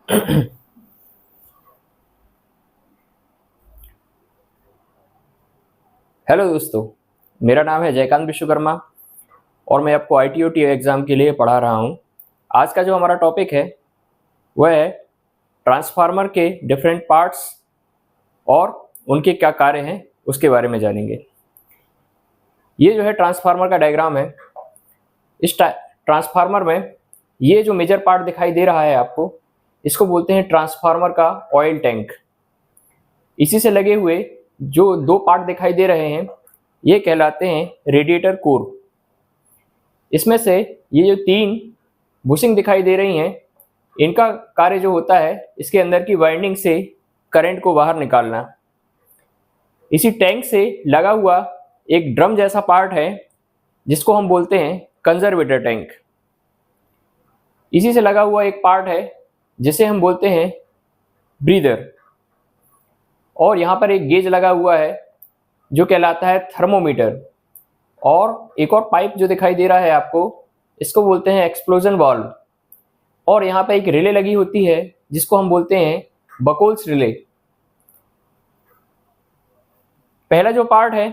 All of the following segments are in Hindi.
हेलो दोस्तों, मेरा नाम है जयकांत विश्वकर्मा और मैं आपको ITOT एग्ज़ाम के लिए पढ़ा रहा हूँ। आज का जो हमारा टॉपिक है वह है ट्रांसफार्मर के डिफरेंट पार्ट्स और उनके क्या कार्य हैं उसके बारे में जानेंगे। ये जो है ट्रांसफार्मर का डायग्राम है। इस ट्रांसफार्मर में ये जो मेजर पार्ट दिखाई दे रहा है आपको, इसको बोलते हैं ट्रांसफार्मर का ऑयल टैंक। इसी से लगे हुए जो दो पार्ट दिखाई दे रहे हैं ये कहलाते हैं रेडिएटर कोर। इसमें से ये जो तीन बुशिंग दिखाई दे रही हैं, इनका कार्य जो होता है इसके अंदर की वाइंडिंग से करंट को बाहर निकालना। इसी टैंक से लगा हुआ एक ड्रम जैसा पार्ट है जिसको हम बोलते हैं कंजर्वेटर टैंक। इसी से लगा हुआ एक पार्ट है जिसे हम बोलते हैं ब्रीदर। और यहाँ पर एक गेज लगा हुआ है जो कहलाता है थर्मोमीटर। और एक और पाइप जो दिखाई दे रहा है आपको, इसको बोलते हैं एक्सप्लोजन वाल्व। और यहाँ पे एक रिले लगी होती है जिसको हम बोलते हैं बकोल्स रिले। पहला जो पार्ट है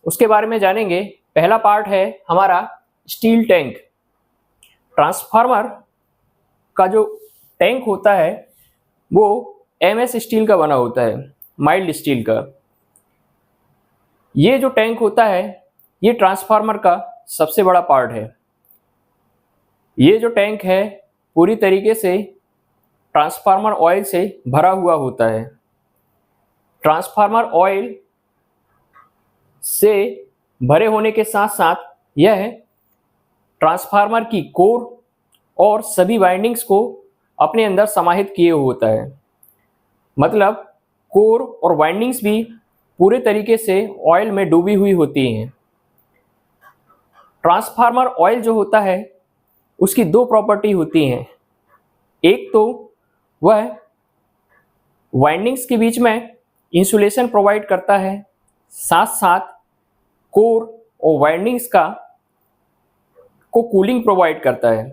उसके बारे में जानेंगे। पहला पार्ट है हमारा स्टील टैंक। ट्रांसफार्मर का जो टैंक होता है वो MS स्टील का बना होता है, माइल्ड स्टील का। ये जो टैंक होता है ये ट्रांसफार्मर का सबसे बड़ा पार्ट है। ये जो टैंक है पूरी तरीके से ट्रांसफार्मर ऑयल से भरा हुआ होता है। ट्रांसफार्मर ऑयल से भरे होने के साथ साथ यह ट्रांसफार्मर की कोर और सभी वाइंडिंग्स को अपने अंदर समाहित किए होता है। मतलब कोर और वाइंडिंग्स भी पूरे तरीके से ऑयल में डूबी हुई होती हैं। ट्रांसफार्मर ऑयल जो होता है उसकी दो प्रॉपर्टी होती हैं। एक तो वह वाइंडिंग्स के बीच में इंसुलेशन प्रोवाइड करता है, साथ साथ कोर और वाइंडिंग्स को कूलिंग प्रोवाइड करता है।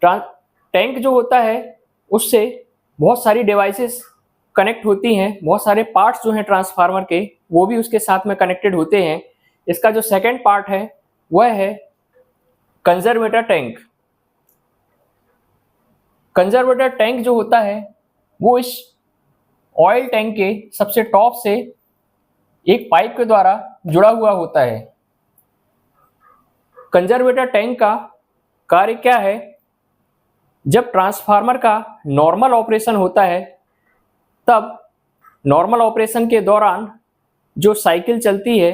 टैंक जो होता है उससे बहुत सारी डिवाइसेस कनेक्ट होती हैं। बहुत सारे पार्ट्स जो हैं ट्रांसफार्मर के वो भी उसके साथ में कनेक्टेड होते हैं। इसका जो सेकंड पार्ट है वह है कंजर्वेटर टैंक। कंजर्वेटर टैंक जो होता है वो इस ऑयल टैंक के सबसे टॉप से एक पाइप के द्वारा जुड़ा हुआ होता है। कंजर्वेटर टैंक का कार्य क्या है? जब ट्रांसफार्मर का नॉर्मल ऑपरेशन होता है तब नॉर्मल ऑपरेशन के दौरान जो साइकिल चलती है,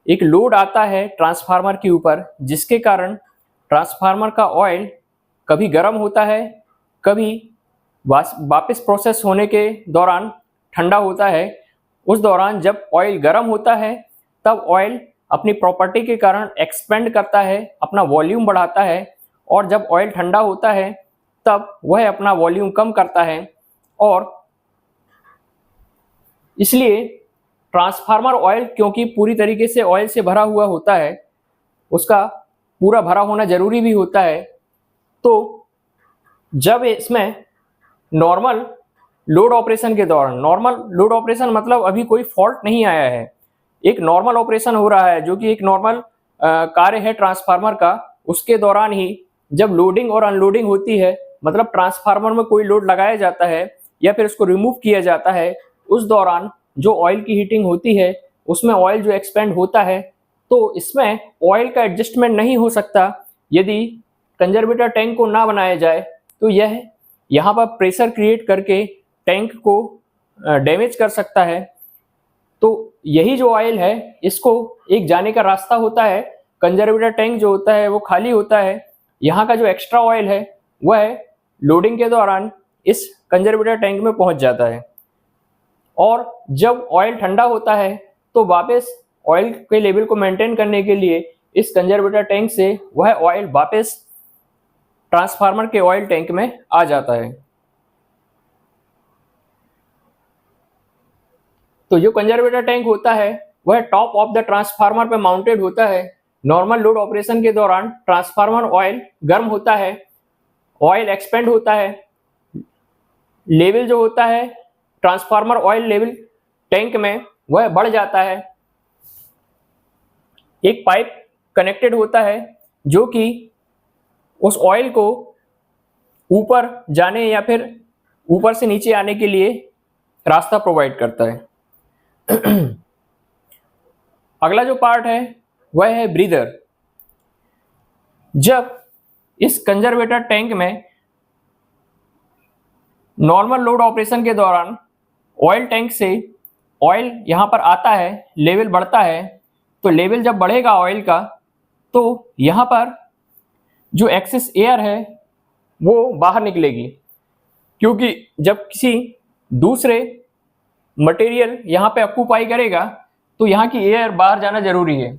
एक लोड आता है ट्रांसफार्मर के ऊपर, जिसके कारण ट्रांसफार्मर का ऑयल कभी गर्म होता है, कभी वापस प्रोसेस होने के दौरान ठंडा होता है। उस दौरान जब ऑयल गर्म होता है तब ऑयल अपनी प्रॉपर्टी के कारण एक्सपेंड करता है, अपना वॉल्यूम बढ़ाता है। और जब ऑयल ठंडा होता है तब वह अपना वॉल्यूम कम करता है। और इसलिए ट्रांसफार्मर ऑयल क्योंकि पूरी तरीके से ऑयल से भरा हुआ होता है, उसका पूरा भरा होना जरूरी भी होता है। तो जब इसमें नॉर्मल लोड ऑपरेशन के दौरान, नॉर्मल लोड ऑपरेशन मतलब अभी कोई फॉल्ट नहीं आया है, एक नॉर्मल ऑपरेशन हो रहा है जो कि एक नॉर्मल कार्य है ट्रांसफार्मर का, उसके दौरान ही जब लोडिंग और अनलोडिंग होती है, मतलब ट्रांसफार्मर में कोई लोड लगाया जाता है या फिर उसको रिमूव किया जाता है, उस दौरान जो ऑयल की हीटिंग होती है उसमें ऑयल जो एक्सपेंड होता है, तो इसमें ऑयल का एडजस्टमेंट नहीं हो सकता। यदि कंजर्वेटर टैंक को ना बनाया जाए तो यह यहाँ पर प्रेशर क्रिएट करके टैंक को डैमेज कर सकता है। तो यही जो ऑयल है इसको एक जाने का रास्ता होता है। कंजर्वेटर टैंक जो होता है वो खाली होता है, यहाँ का जो एक्स्ट्रा ऑयल है वह लोडिंग के दौरान इस कंजर्वेटर टैंक में पहुंच जाता है। और जब ऑयल ठंडा होता है तो वापस ऑयल के लेवल को मेंटेन करने के लिए इस कंजर्वेटर टैंक से वह ऑयल वापस ट्रांसफार्मर के ऑयल टैंक में आ जाता है। तो जो कंजर्वेटर टैंक होता है वह टॉप ऑफ द ट्रांसफार्मर पे माउंटेड होता है। नॉर्मल लोड ऑपरेशन के दौरान ट्रांसफार्मर ऑयल गर्म होता है ऑयल एक्सपेंड होता है, लेवल जो होता है ट्रांसफार्मर ऑयल लेवल टैंक में वह बढ़ जाता है। एक पाइप कनेक्टेड होता है जो कि उस ऑयल को ऊपर जाने या फिर ऊपर से नीचे आने के लिए रास्ता प्रोवाइड करता है। अगला जो पार्ट है वह है ब्रीदर। जब इस कंजर्वेटर टैंक में नॉर्मल लोड ऑपरेशन के दौरान ऑयल टैंक से ऑयल यहाँ पर आता है, लेवल बढ़ता है, तो लेवल जब बढ़ेगा ऑयल का तो यहाँ पर जो एक्सेस एयर है वो बाहर निकलेगी, क्योंकि जब किसी दूसरे मटेरियल यहाँ पे ऑक्यूपाई करेगा तो यहाँ की एयर बाहर जाना जरूरी है।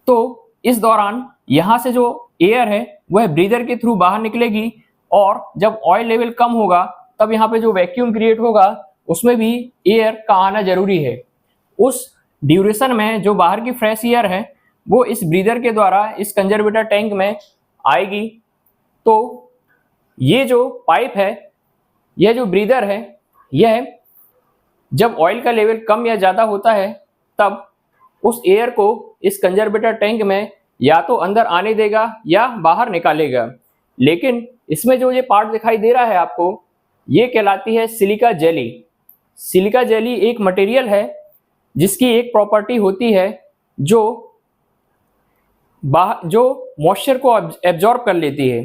तो इस दौरान यहाँ से जो एयर है वह ब्रीदर के थ्रू बाहर निकलेगी और जब ऑयल लेवल कम होगा तब यहाँ पे जो वैक्यूम क्रिएट होगा उसमें भी एयर का आना जरूरी है। उस ड्यूरेशन में जो बाहर की फ्रेश एयर है वो इस ब्रीदर के द्वारा इस कंजर्वेटर टैंक में आएगी। तो ये जो पाइप है, यह जो ब्रीदर है, यह जब ऑयल का लेवल कम या ज़्यादा होता है तब उस एयर को इस कंजर्वेटर टैंक में या तो अंदर आने देगा या बाहर निकालेगा। लेकिन इसमें जो ये पार्ट दिखाई दे रहा है आपको, ये कहलाती है सिलिका जेली। सिलिका जेली एक मटेरियल है जिसकी एक प्रॉपर्टी होती है जो मॉइस्चर को एब्जॉर्ब कर लेती है,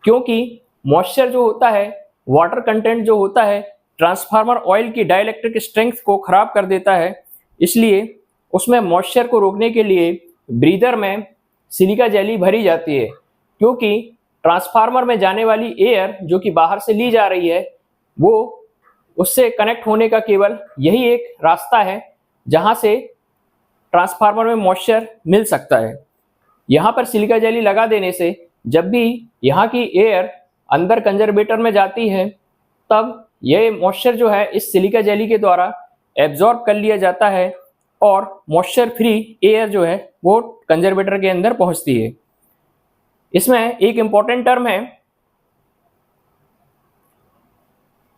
क्योंकि मॉइस्चर जो होता है, वाटर कंटेंट जो होता है, ट्रांसफार्मर ऑयल की डाइलेक्ट्रिक स्ट्रेंथ को खराब कर देता है। इसलिए उसमें मॉइस्चर को रोकने के लिए ब्रीदर में सिलिका जेली भरी जाती है, क्योंकि ट्रांसफार्मर में जाने वाली एयर जो कि बाहर से ली जा रही है वो उससे कनेक्ट होने का केवल यही एक रास्ता है जहां से ट्रांसफार्मर में मॉइस्चर मिल सकता है। यहाँ पर सिलिका जेली लगा देने से जब भी यहाँ की एयर अंदर कंजर्वेटर में जाती है तब यह मॉइस्चर जो है इस सिलिका जेली के द्वारा एब्जॉर्ब कर लिया जाता है और मॉइस्चर फ्री एयर जो है वो कंजर्वेटर के अंदर पहुंचती है। इसमें एक इंपॉर्टेंट टर्म है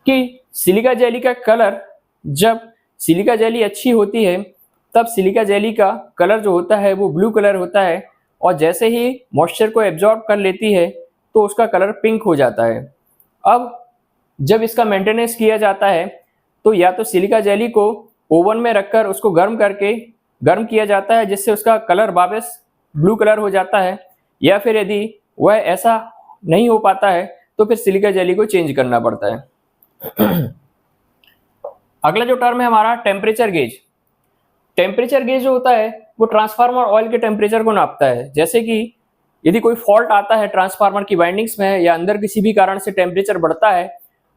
कि सिलिका जेली का कलर, जब सिलिका जेली अच्छी होती है तब सिलिका जेली का कलर जो होता है वो ब्लू कलर होता है, और जैसे ही मॉइस्चर को एब्जॉर्ब कर लेती है तो उसका कलर पिंक हो जाता है। अब जब इसका मेंटेनेंस किया जाता है तो या तो सिलिका जेली को ओवन में रखकर उसको गर्म किया जाता है जिससे उसका कलर वापस ब्लू कलर हो जाता है, या फिर यदि वह ऐसा नहीं हो पाता है तो फिर सिलिका जेली को चेंज करना पड़ता है। अगला जो टर्म है हमारा टेम्परेचर गेज। टेम्परेचर गेज जो होता है वो ट्रांसफार्मर ऑयल के टेम्परेचर को नापता है। जैसे कि यदि कोई फॉल्ट आता है ट्रांसफार्मर की वाइंडिंग्स में या अंदर किसी भी कारण से टेम्परेचर बढ़ता है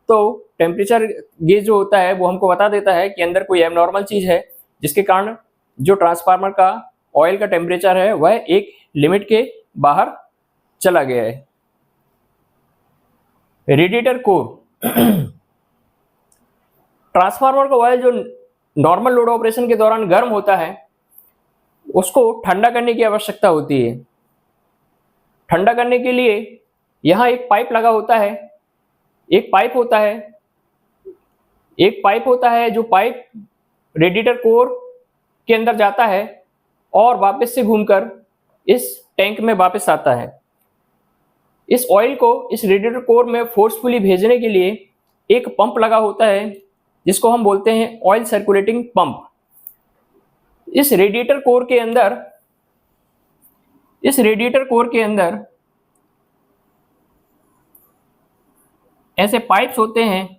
तो टेम्परेचर गेज जो होता है वो हमको बता देता है कि अंदर कोई एबनॉर्मल चीज़ है जिसके कारण जो ट्रांसफार्मर का ऑयल का टेम्परेचर है वह एक लिमिट के बाहर चला गया है। Radiator core. ट्रांसफार्मर का ऑयल जो नॉर्मल लोड ऑपरेशन के दौरान गर्म होता है उसको ठंडा करने की आवश्यकता होती है। ठंडा करने के लिए यहाँ एक पाइप लगा होता है, एक पाइप होता है जो पाइप रेडिएटर कोर के अंदर जाता है और वापस से घूमकर इस टैंक में वापस आता है। इस ऑयल को इस रेडिएटर कोर में फोर्सफुली भेजने के लिए एक पंप लगा होता है जिसको हम बोलते हैं ऑयल सर्कुलेटिंग पंप। इस रेडिएटर कोर के अंदर ऐसे पाइप्स होते हैं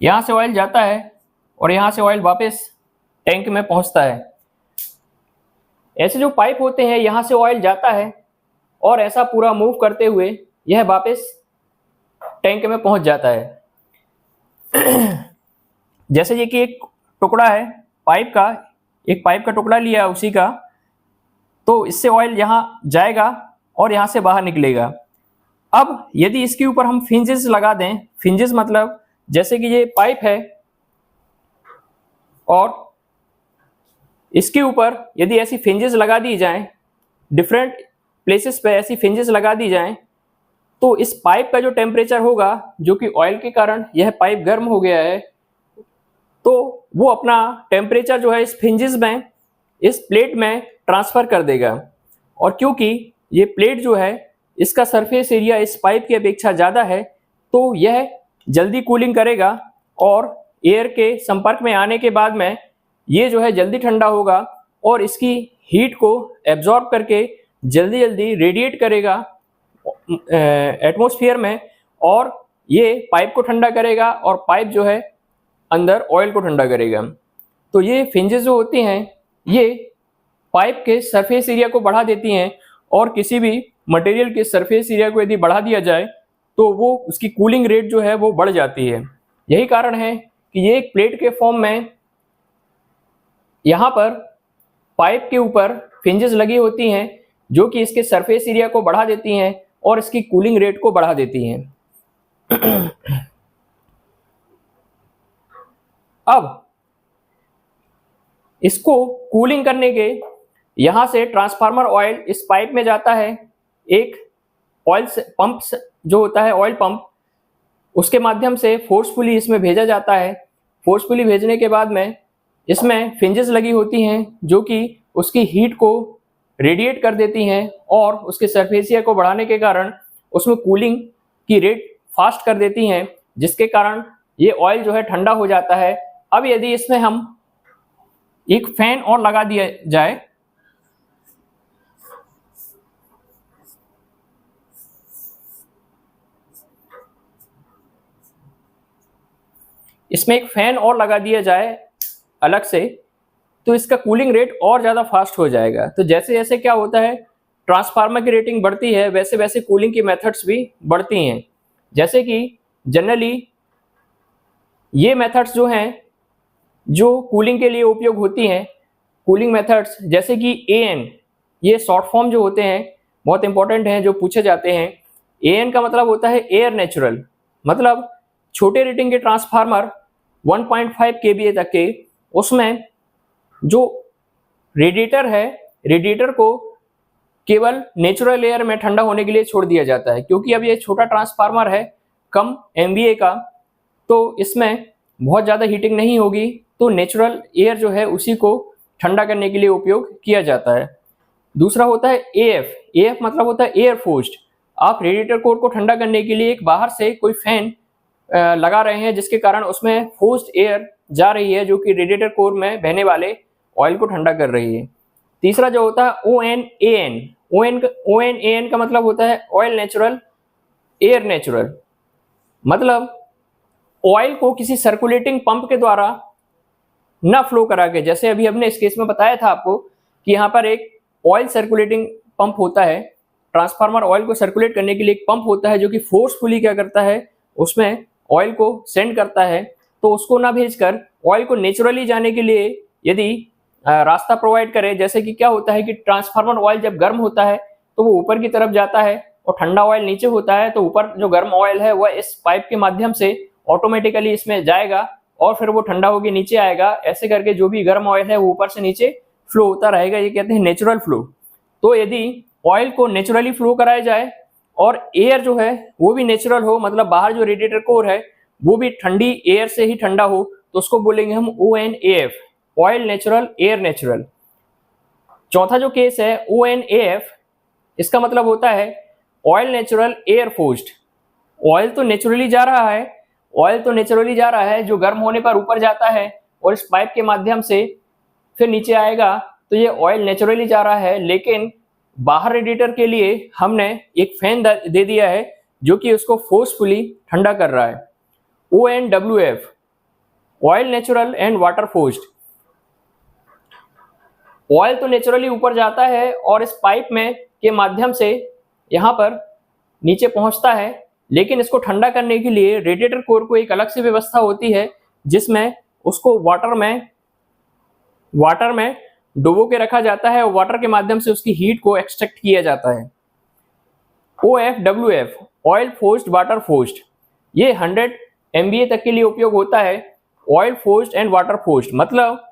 यहाँ से ऑयल जाता है और यहाँ से ऑयल वापस टैंक में पहुँचता है। ऐसे जो पाइप होते हैं यहाँ से ऑयल जाता है और ऐसा पूरा मूव करते हुए यह वापस टैंक में पहुँच जाता है। जैसे ये कि एक टुकड़ा है पाइप का, एक पाइप का टुकड़ा लिया उसी का, तो इससे ऑयल यहाँ जाएगा और यहाँ से बाहर निकलेगा। अब यदि इसके ऊपर हम फ्रिंजेस लगा दें, फ्रिंजेस मतलब जैसे कि ये पाइप है और इसके ऊपर यदि ऐसी फ्रिंजेस लगा दी जाएं, डिफरेंट प्लेसेस पे ऐसी फ्रिंजेस लगा दी जाएं, तो इस पाइप का जो टेम्परेचर होगा, जो कि ऑयल के कारण यह पाइप गर्म हो गया है, तो वो अपना टेम्परेचर जो है इस फ्रिंजेस में, इस प्लेट में ट्रांसफर कर देगा। और क्योंकि ये प्लेट जो है इसका सरफेस एरिया इस पाइप की अपेक्षा ज़्यादा है, तो यह जल्दी कूलिंग करेगा और एयर के संपर्क में आने के बाद में ये जो है जल्दी ठंडा होगा और इसकी हीट को एब्जॉर्ब करके जल्दी जल्दी रेडिएट करेगा एटमॉस्फेयर में, और ये पाइप को ठंडा करेगा और पाइप जो है अंदर ऑयल को ठंडा करेगा। तो ये फ्रिंजेस जो होती हैं ये पाइप के सरफेस एरिया को बढ़ा देती हैं, और किसी भी मटेरियल के सरफेस एरिया को यदि बढ़ा दिया जाए तो वो उसकी कूलिंग रेट जो है वो बढ़ जाती है। यही कारण है कि ये एक प्लेट के फॉर्म में यहाँ पर पाइप के ऊपर फ्रिंजेस लगी होती हैं, जो कि इसके सरफेस एरिया को बढ़ा देती हैं और इसकी कूलिंग रेट को बढ़ा देती हैं। अब इसको कूलिंग करने के यहाँ से ट्रांसफार्मर ऑयल इस पाइप में जाता है, एक ऑयल पंप जो होता है ऑयल पंप, उसके माध्यम से फोर्सफुली इसमें भेजा जाता है। फोर्सफुली भेजने के बाद में इसमें फ्रिंजेस लगी होती हैं, जो कि उसकी हीट को रेडिएट कर देती हैं और उसके सरफेस एरिया को बढ़ाने के कारण उसमें कूलिंग की रेट फास्ट कर देती हैं, जिसके कारण ये ऑयल जो है ठंडा हो जाता है। अब यदि इसमें हम एक फैन और लगा दिया जाए, इसमें एक फैन और लगा दिया जाए अलग से, तो इसका कूलिंग रेट और ज़्यादा फास्ट हो जाएगा। तो जैसे जैसे क्या होता है, ट्रांसफार्मर की रेटिंग बढ़ती है, वैसे वैसे कूलिंग की मेथड्स भी बढ़ती हैं। जैसे कि जनरली ये मेथड्स जो हैं जो कूलिंग के लिए उपयोग होती हैं, कूलिंग मेथड्स जैसे कि AN, ये शॉर्ट फॉर्म जो होते हैं बहुत इंपॉर्टेंट हैं, जो पूछे जाते हैं। AN का मतलब होता है एयर नेचुरल, मतलब छोटे रेटिंग के ट्रांसफार्मर 1.5 kVA तक के, उसमें जो रेडिएटर है, रेडिएटर को केवल नेचुरल एयर में ठंडा होने के लिए छोड़ दिया जाता है। क्योंकि अब ये छोटा ट्रांसफार्मर है, कम MVA का, तो इसमें बहुत ज़्यादा हीटिंग नहीं होगी, तो नेचुरल एयर जो है उसी को ठंडा करने के लिए उपयोग किया जाता है। दूसरा होता है AF मतलब होता है एयर फोर्स्ड। आप रेडिएटर कोर को ठंडा करने के लिए एक बाहर से कोई फैन लगा रहे हैं, जिसके कारण उसमें फोर्स्ड एयर जा रही है, जो कि रेडिएटर कोर में बहने वाले ऑयल को ठंडा कर रही है। तीसरा जो होता है ONAN का मतलब होता है ऑयल नेचुरल एयर नेचुरल, मतलब ऑयल को किसी सर्कुलेटिंग पंप के द्वारा ना फ्लो करा के, जैसे अभी हमने इस केस में बताया था आपको कि यहाँ पर एक ऑयल सर्कुलेटिंग पंप होता है, ट्रांसफार्मर ऑयल को सर्कुलेट करने के लिए एक पंप होता है, जो कि फोर्सफुली क्या करता है, उसमें ऑयल को सेंड करता है। तो उसको ना भेजकर ऑयल को नेचुरली जाने के लिए यदि रास्ता प्रोवाइड करे, जैसे कि क्या होता है कि ट्रांसफार्मर ऑयल जब गर्म होता है तो वो ऊपर की तरफ जाता है और ठंडा ऑयल नीचे होता है, तो ऊपर जो गर्म ऑयल है वह इस पाइप के माध्यम से ऑटोमेटिकली इसमें जाएगा और फिर वो ठंडा होकर नीचे आएगा। ऐसे करके जो भी गर्म ऑयल है वो ऊपर से नीचे फ्लो होता रहेगा, ये कहते हैं नेचुरल फ्लो। तो यदि ऑयल को नेचुरली फ्लो कराया जाए और एयर जो है वो भी नेचुरल हो, मतलब बाहर जो रेडिएटर कोर है वो भी ठंडी एयर से ही ठंडा हो, तो उसको बोलेंगे हम ONAF, oil natural air natural. चौथा जो केस है ONAF, इसका मतलब होता है oil natural air forced. Oil तो नेचुरली जा रहा है, जो गर्म होने पर ऊपर जाता है और इस पाइप के माध्यम से फिर नीचे आएगा, तो ये ऑयल नेचुरली जा रहा है। लेकिन बाहर रेडिएटर के लिए हमने एक फैन दे दिया है, जो कि उसको फोर्सफुली ठंडा कर रहा है। ONWF, oil natural and water forced. Oil तो नेचुरली ऊपर जाता है और इस पाइप में के माध्यम से यहाँ पर नीचे पहुँचता है, लेकिन इसको ठंडा करने के लिए रेडिएटर कोर को एक अलग से व्यवस्था होती है, जिसमें उसको वाटर में डुबो के रखा जाता है और वाटर के माध्यम से उसकी हीट को एक्सट्रैक्ट किया जाता है। OFWF, oil forced water forced, ये 100 MVA तक के लिए उपयोग होता है। Oil forced and water forced मतलब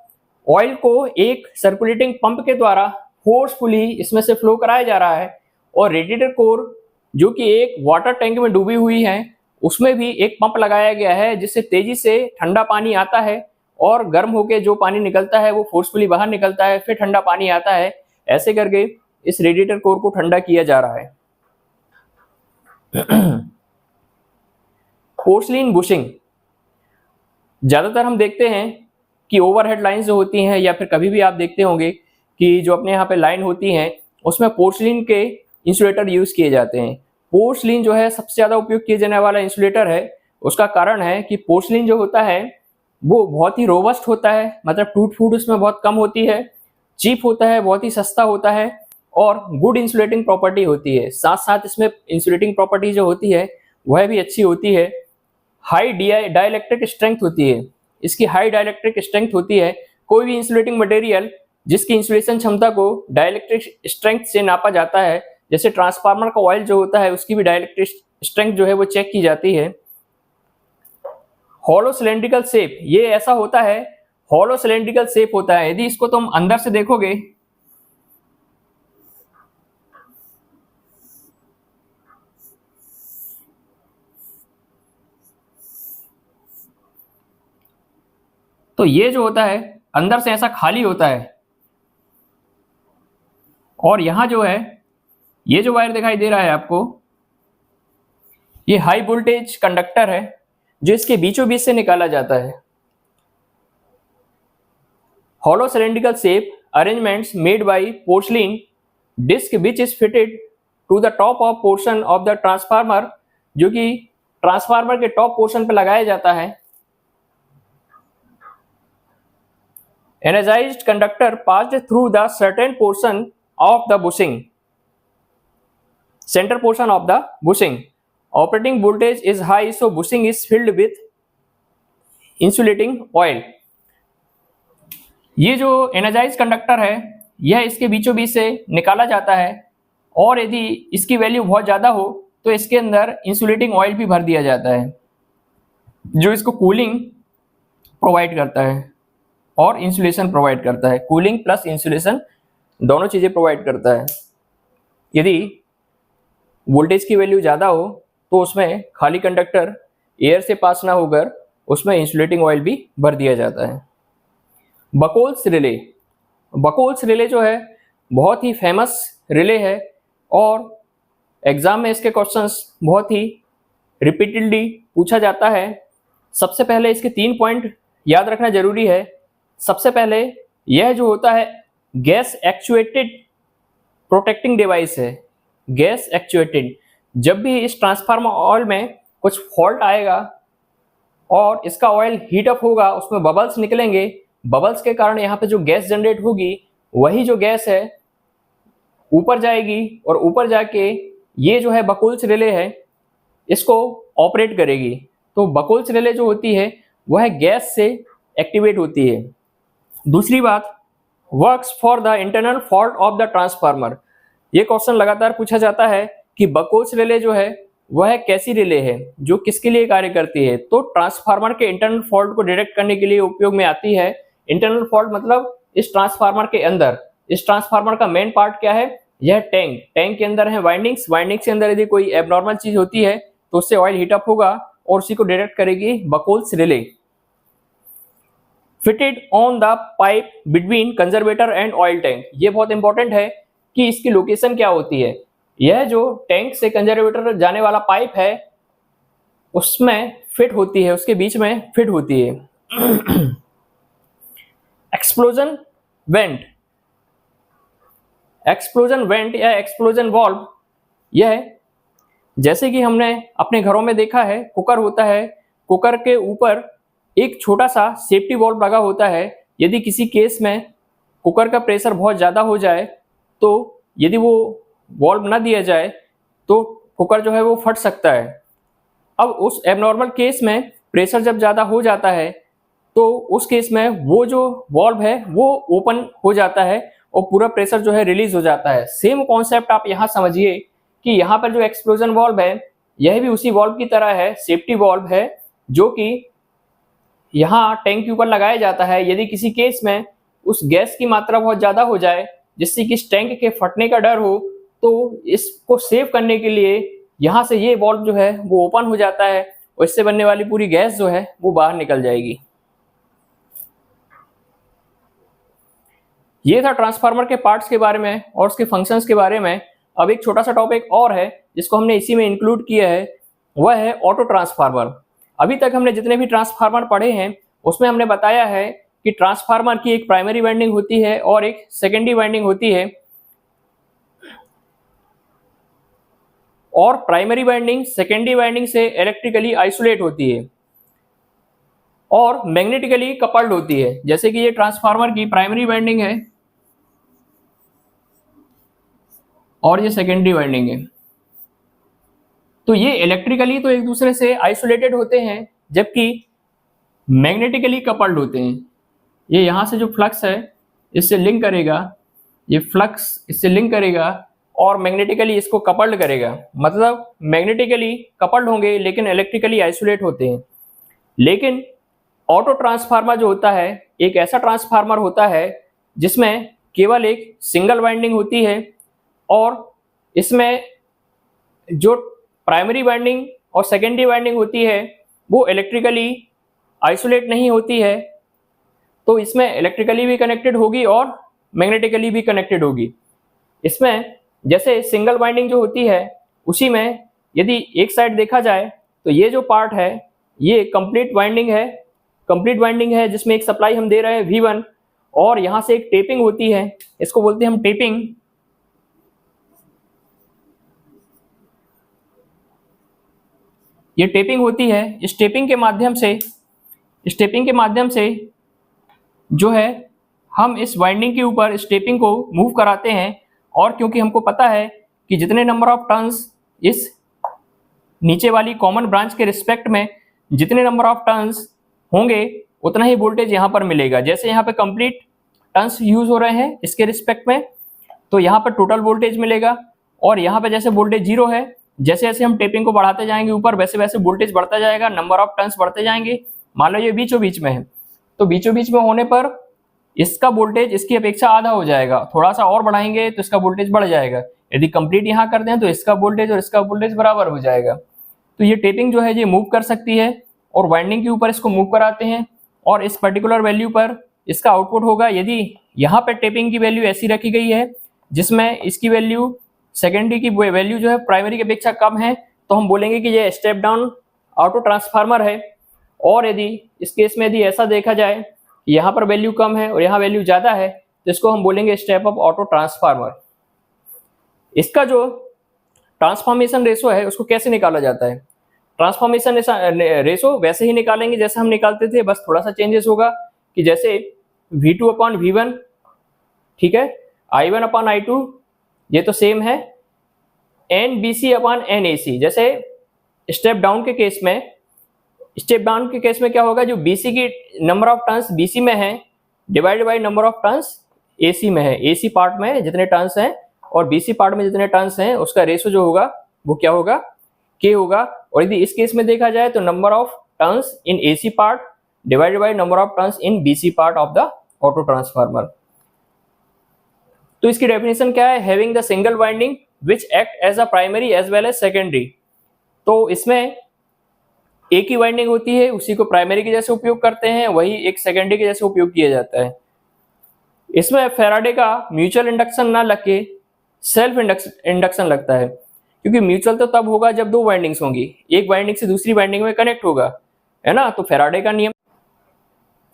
ऑयल को एक सर्कुलेटिंग पंप के द्वारा फोर्सफुली इसमें से फ्लो कराया जा रहा है, और रेडिएटर कोर जो कि एक वाटर टैंक में डूबी हुई है उसमें भी एक पंप लगाया गया है, जिससे तेजी से ठंडा पानी आता है और गर्म होकर जो पानी निकलता है वो फोर्सफुली बाहर निकलता है, फिर ठंडा पानी आता है। ऐसे करके इस रेडिएटर कोर को ठंडा किया जा रहा है। पोर्सलिन बुशिंग, ज्यादातर हम देखते हैं कि ओवरहेड लाइंस जो होती हैं, या फिर कभी भी आप देखते होंगे कि जो अपने यहाँ पे लाइन होती हैं उसमें पोर्सलिन के इंसुलेटर यूज किए जाते हैं। पोर्सलिन जो है सबसे ज्यादा उपयोग किए जाने वाला इंसुलेटर है। उसका कारण है कि पोर्सलिन जो होता है वो बहुत ही रोबस्ट होता है, मतलब टूट फूट उसमें बहुत कम होती है, चीप होता है, बहुत ही सस्ता होता है और गुड इंसुलेटिंग प्रॉपर्टी होती है। साथ साथ इसमें इंसुलेटिंग प्रॉपर्टी जो होती है वह भी अच्छी होती है। हाई डाइलेक्ट्रिक स्ट्रेंथ होती है, इसकी हाई डाइलेक्ट्रिक स्ट्रेंथ होती है। कोई भी इंसुलेटिंग मटेरियल जिसकी इंसुलेशन क्षमता को डाइलेक्ट्रिक स्ट्रेंथ से नापा जाता है, जैसे ट्रांसफार्मर का ऑयल जो होता है उसकी भी डाइलेक्ट्रिक स्ट्रेंथ जो है वो चेक की जाती है। हॉलो सिलेंड्रिकल शेप, ये ऐसा होता है, हॉलो सिलेंड्रिकल शेप होता है। यदि इसको तुम अंदर से देखोगे तो ये जो होता है अंदर से ऐसा खाली होता है, और यहां जो है ये जो वायर दिखाई दे रहा है आपको, ये हाई वोल्टेज कंडक्टर है जो इसके बीचों बीच से निकाला जाता है। Hollow cylindrical shape arrangements made by porcelain disc which is fitted to the top of portion of the transformer, जो कि ट्रांसफार्मर के टॉप पोर्शन पर लगाया जाता है। Energized conductor passed through the certain portion of the bushing, center portion of the bushing. Operating voltage is high, so bushing is filled with insulating oil. ये जो एनर्जाइज कंडक्टर है यह इसके बीचों बीच से निकाला जाता है, और यदि इसकी वैल्यू बहुत ज़्यादा हो तो इसके अंदर इंसुलेटिंग ऑयल भी भर दिया जाता है जो इसको कूलिंग प्रोवाइड करता है और इंसुलेशन प्रोवाइड करता है। कूलिंग प्लस इंसुलेशन दोनों चीज़ें प्रोवाइड करता है। यदि वोल्टेज की वैल्यू ज़्यादा हो तो उसमें खाली कंडक्टर एयर से पास ना होकर उसमें इंसुलेटिंग ऑयल भी भर दिया जाता है। बकोल्स रिले, बकोल्स रिले जो है बहुत ही फेमस रिले है, और एग्जाम में इसके क्वेश्चंस बहुत ही रिपीटेडली पूछा जाता है। सबसे पहले इसके 3 पॉइंट याद रखना जरूरी है। सबसे पहले यह जो होता है गैस एक्चुएटेड प्रोटेक्टिंग डिवाइस है। गैस एक्चुएटेड, जब भी इस ट्रांसफार्मर ऑयल में कुछ फॉल्ट आएगा और इसका ऑयल हीट अप होगा, उसमें बबल्स निकलेंगे। बबल्स के कारण यहाँ पे जो गैस जनरेट होगी वही जो गैस है ऊपर जाएगी, और ऊपर जाके ये जो है बकोल्स रिले है इसको ऑपरेट करेगी। तो बकोल्स रिले जो होती है वह गैस से एक्टिवेट होती है। दूसरी बात, works for the internal fault of the transformer. ये क्वेश्चन लगातार पूछा जाता है कि बकोल्स रिले जो है वह कैसी रिले है, जो किसके लिए कार्य करती है। तो ट्रांसफार्मर के इंटरनल फॉल्ट को डिटेक्ट करने के लिए उपयोग में आती है। इंटरनल फॉल्ट मतलब इस ट्रांसफार्मर के अंदर, इस ट्रांसफार्मर का मेन पार्ट क्या है, यह टैंक, टैंक के अंदर है वाइंडिंग्स, वाइंडिंग्स के अंदर यदि कोई एबनॉर्मल चीज होती है तो उससे ऑयल हीटअप होगा और उसी को डिटेक्ट करेगी Buchholz relay. Fitted on the pipe between conservator and oil tank, ये बहुत इंपॉर्टेंट है कि इसकी लोकेशन क्या होती है। यह जो टैंक से कंजर्वेटर जाने वाला पाइप है उसमें फिट होती है, उसके बीच में फिट होती है। एक्सप्लोजन वेंट, एक्सप्लोजन वेंट या एक्सप्लोजन वाल्व, यह जैसे कि हमने अपने घरों में देखा है, कुकर होता है, कुकर के ऊपर एक छोटा सा सेफ्टी वाल्व लगा होता है। यदि किसी केस में कुकर का प्रेशर बहुत ज़्यादा हो जाए तो यदि वो वाल्व ना दिया जाए तो कुकर जो है वो फट सकता है। अब उस एबनॉर्मल केस में प्रेशर जब ज़्यादा हो जाता है तो उस केस में वो जो वॉल्व है वो ओपन हो जाता है और पूरा प्रेशर जो है रिलीज हो जाता है। सेम कॉन्सेप्ट आप यहाँ समझिए कि यहाँ पर जो एक्सप्लोजन वॉल्व है यह भी उसी वॉल्व की तरह है, सेफ्टी वॉल्व है, जो कि यहाँ टैंक के ऊपर लगाया जाता है। यदि किसी केस में उस गैस की मात्रा बहुत ज़्यादा हो जाए जिससे कि इस टैंक के फटने का डर हो, तो इसको सेव करने के लिए यहाँ से ये वॉल्व जो है वो ओपन हो जाता है और इससे बनने वाली पूरी गैस जो है वो बाहर निकल जाएगी। ये था ट्रांसफार्मर के पार्ट्स के बारे में और उसके फंक्शंस के बारे में। अब एक छोटा सा टॉपिक और है जिसको हमने इसी में इंक्लूड किया है, वह है ऑटो ट्रांसफार्मर। अभी तक हमने जितने भी ट्रांसफार्मर पढ़े हैं उसमें हमने बताया है कि ट्रांसफार्मर की एक प्राइमरी वाइंडिंग होती है और एक सेकेंडरी वाइंडिंग होती है, और प्राइमरी वाइंडिंग सेकेंडरी वाइंडिंग से इलेक्ट्रिकली आइसोलेट होती है और मैग्नेटिकली कपल्ड होती है। जैसे कि ये ट्रांसफार्मर की प्राइमरी वाइंडिंग है और ये सेकेंडरी वाइंडिंग है। तो ये इलेक्ट्रिकली तो एक दूसरे से आइसोलेटेड होते हैं जबकि मैग्नेटिकली कपल्ड होते हैं। ये यहाँ से जो फ्लक्स है इससे लिंक करेगा, ये फ्लक्स इससे लिंक करेगा और मैग्नेटिकली इसको कपल्ड करेगा। मतलब मैग्नेटिकली कपल्ड होंगे लेकिन इलेक्ट्रिकली आइसोलेट होते हैं। लेकिन ऑटो ट्रांसफार्मर जो होता है एक ऐसा ट्रांसफार्मर होता है जिसमें केवल एक सिंगल वाइंडिंग होती है और इसमें जो प्राइमरी वाइंडिंग और सेकेंडरी वाइंडिंग होती है वो इलेक्ट्रिकली आइसोलेट नहीं होती है। तो इसमें इलेक्ट्रिकली भी कनेक्टेड होगी और मैग्नेटिकली भी कनेक्टेड होगी। इसमें जैसे सिंगल वाइंडिंग जो होती है उसी में यदि एक साइड देखा जाए तो ये जो पार्ट है ये कंप्लीट वाइंडिंग है जिसमें एक सप्लाई हम दे रहे हैं V1 और यहाँ से एक टेपिंग होती है, इसको बोलते हैं हम टेपिंग। ये टेपिंग होती है। इस टेपिंग के माध्यम से जो है हम इस वाइंडिंग के ऊपर इस टेपिंग को मूव कराते हैं और क्योंकि हमको पता है कि जितने नंबर ऑफ टर्न्स इस नीचे वाली कॉमन ब्रांच के रिस्पेक्ट में जितने नंबर ऑफ टर्न्स होंगे उतना ही वोल्टेज यहाँ पर मिलेगा। जैसे यहाँ पे कंप्लीट टर्न्स यूज हो रहे हैं इसके रिस्पेक्ट में तो यहाँ पर टोटल वोल्टेज मिलेगा और यहाँ पे जैसे वोल्टेज 0 है, जैसे जैसे हम टेपिंग को बढ़ाते जाएंगे ऊपर वैसे वैसे वोल्टेज बढ़ता जाएगा, नंबर ऑफ टर्न्स बढ़ते जाएंगे। मान लो ये बीचों बीच में है तो बीचों बीच में होने पर इसका वोल्टेज इसकी अपेक्षा आधा हो जाएगा, थोड़ा सा और बढ़ाएंगे तो इसका वोल्टेज बढ़ जाएगा। यदि कंप्लीट यहाँ कर दें तो इसका वोल्टेज और इसका वोल्टेज बराबर हो जाएगा। तो ये टेपिंग जो है ये मूव कर सकती है और वाइंडिंग के ऊपर इसको मूव कराते हैं और इस पर्टिकुलर वैल्यू पर इसका आउटपुट होगा। यदि यहाँ पर टेपिंग की वैल्यू ऐसी रखी गई है जिसमें इसकी वैल्यू सेकेंडरी की वैल्यू जो है प्राइमरी की अपेक्षा कम है तो हम बोलेंगे कि ये स्टेप डाउन ऑटो ट्रांसफार्मर है। और यदि इस केस में यदि ऐसा देखा जाए यहाँ पर वैल्यू कम है और यहाँ वैल्यू ज़्यादा है तो इसको हम बोलेंगे स्टेप अप ऑटो ट्रांसफार्मर। इसका जो ट्रांसफॉर्मेशन रेशो है उसको कैसे निकाला जाता है? ट्रांसफॉर्मेशन रेशो वैसे ही निकालेंगे जैसे हम निकालते थे, बस थोड़ा सा चेंजेस होगा कि जैसे V2 अपॉन V1, ठीक है, I1 अपॉन I2 ये तो सेम है, NBC अपॉन NAC। जैसे स्टेप डाउन के केस में क्या होगा, जो BC की नंबर ऑफ टर्न्स BC में है divided by number of turns AC में है। AC पार्ट में जितने टर्न्स हैं और BC पार्ट में जितने टर्न्स हैं उसका रेशो जो होगा वो क्या होगा, K होगा। और यदि इस केस में देखा जाए तो number of turns in AC part divided by number of turns in BC part of the auto transformer. तो इसकी डेफिनेशन क्या है? Having the single winding which act as a primary as well as secondary. तो इसमें एक ही वाइंडिंग होती है, उसी को प्राइमरी के जैसे उपयोग करते हैं, वही एक सेकेंडरी के जैसे उपयोग किया जाता है। इसमें फैराडे का म्यूचुअल इंडक्शन ना लग के सेल्फ इंडक्शन लगता है, क्योंकि म्यूचुअल तो तब होगा जब दो वाइंडिंग्स होंगी, एक वाइंडिंग से दूसरी वाइंडिंग में कनेक्ट होगा, है ना। तो फैराडे का नियम,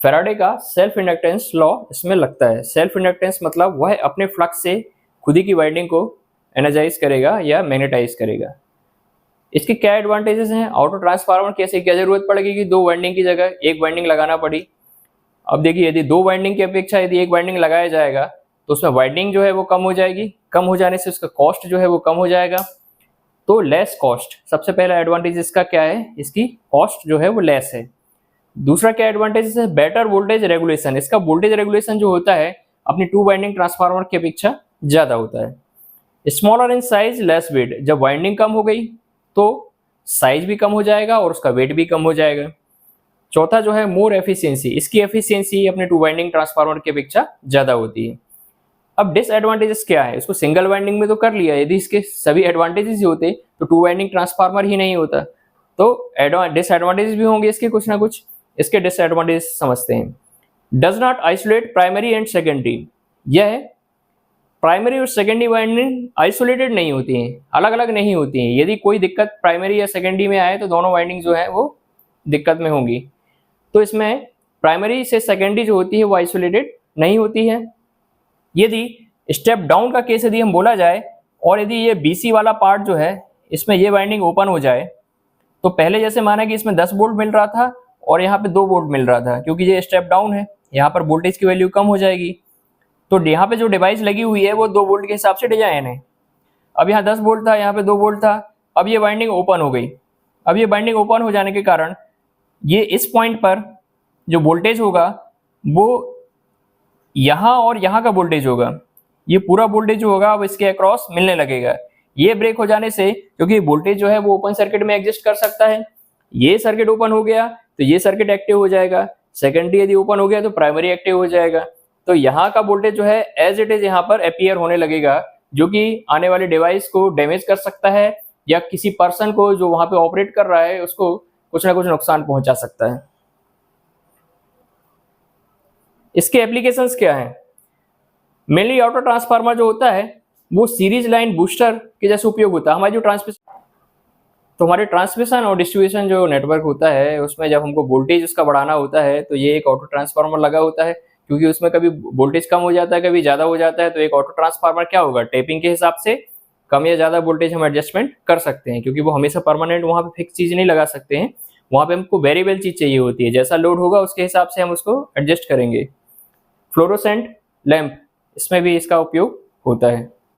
फैराडे का सेल्फ इंडक्टेंस लॉ इसमें लगता है। सेल्फ इंडक्टेंस मतलब वह अपने फ्लक्स से खुद ही की वाइंडिंग को एनर्जाइज करेगा या मैग्नेटाइज करेगा। इसके क्या एडवांटेजेस हैं? ऑटो ट्रांसफार्मर कैसे, क्या जरूरत पड़ेगी कि दो वाइंडिंग की जगह एक वाइंडिंग लगाना पड़ी। अब देखिए, यदि दो वाइंडिंग की अपेक्षा यदि एक वाइंडिंग लगाया जाएगा तो उसमें वाइंडिंग जो है वो कम हो जाएगी, कम हो जाने से उसका कॉस्ट जो है वो कम हो जाएगा। तो लेस कॉस्ट, सबसे पहला एडवांटेज इसका क्या है, इसकी कॉस्ट जो है वो लेस है। दूसरा क्या एडवांटेज है, बेटर वोल्टेज रेगुलेशन। इसका वोल्टेज रेगुलेशन जो होता है अपनी टू वाइंडिंग ट्रांसफार्मर की अपेक्षा ज्यादा होता है। Smaller in size less weight, जब वाइंडिंग कम हो गई तो साइज भी कम हो जाएगा और उसका वेट भी कम हो जाएगा। चौथा जो है मोर एफिशिएंसी, इसकी एफिशिएंसी अपने टू वाइंडिंग ट्रांसफार्मर की अपेक्षा ज्यादा होती है। अब डिसएडवांटेजेस क्या है, इसको सिंगल वाइंडिंग में तो कर लिया, यदि इसके सभी एडवांटेजेस ही होते तो टू वाइंडिंग ट्रांसफार्मर ही नहीं होता। तो डिसएडवांटेजेस भी होंगे इसके कुछ ना कुछ। इसके डिसएडवांटेजेस समझते हैं। Does not isolate primary and secondary, यह प्राइमरी और सेकेंडरी वाइंडिंग आइसोलेटेड नहीं होती हैं, अलग अलग नहीं होती हैं। यदि कोई दिक्कत प्राइमरी या सेकेंडरी में आए तो दोनों वाइंडिंग जो है वो दिक्कत में होंगी। तो इसमें प्राइमरी से सेकेंडरी जो होती है वो आइसोलेटेड नहीं होती है। यदि स्टेप डाउन का केस यदि हम बोला जाए और यदि ये बीसी वाला पार्ट जो है इसमें ये वाइंडिंग ओपन हो जाए तो पहले जैसे माना कि इसमें 10 वोल्ट मिल रहा था और यहाँ पे 2 वोल्ट मिल रहा था, क्योंकि ये स्टेप डाउन है, यहाँ पर वोल्टेज की वैल्यू कम हो जाएगी। तो यहाँ पे जो डिवाइस लगी हुई है वो 2 वोल्ट के हिसाब से डिजाइन है। अब यहाँ 10 वोल्ट था, यहाँ पे 2 वोल्ट था, अब ये वाइंडिंग ओपन हो गई। अब ये वाइंडिंग ओपन हो जाने के कारण ये इस पॉइंट पर जो वोल्टेज होगा वो यहाँ और यहाँ का वोल्टेज होगा, ये पूरा वोल्टेज जो होगा अब इसके अक्रॉस मिलने लगेगा। ये ब्रेक हो जाने से, क्योंकि वोल्टेज जो है वो ओपन सर्किट में एग्जिस्ट कर सकता है, ये सर्किट ओपन हो गया तो ये सर्किट एक्टिव हो जाएगा, सेकेंडरी यदि ओपन हो गया तो प्राइमरी एक्टिव हो जाएगा। तो यहाँ का वोल्टेज जो है एज इट इज यहाँ पर अपीयर होने लगेगा, जो कि आने वाले डिवाइस को डैमेज कर सकता है या किसी पर्सन को जो वहां पे ऑपरेट कर रहा है उसको कुछ ना कुछ नुकसान पहुंचा सकता है। इसके एप्लीकेशंस क्या है? मेनली ऑटो ट्रांसफार्मर जो होता है वो सीरीज लाइन बूस्टर के जैसे उपयोग होता है। हमारी जो हमारे ट्रांसमिशन और डिस्ट्रीब्यूशन जो नेटवर्क होता है उसमें जब हमको वोल्टेज उसका बढ़ाना होता है तो ये एक ऑटो ट्रांसफार्मर लगा होता है, क्योंकि उसमें कभी वोल्टेज कम हो जाता है कभी ज्यादा हो जाता है। तो एक ऑटो ट्रांसफार्मर क्या होगा, टेपिंग के हिसाब से कम या ज्यादा वोल्टेज हम एडजस्टमेंट कर सकते हैं, क्योंकि वो हमेशा परमानेंट वहां पे फिक्स चीज नहीं लगा सकते हैं, वहां पे हमको वेरिएबल चीज चाहिए होती है, जैसा लोड होगा उसके हिसाब से हम उसको एडजस्ट करेंगे। फ्लोरोसेंट लैंप, इसमें भी इसका उपयोग होता है।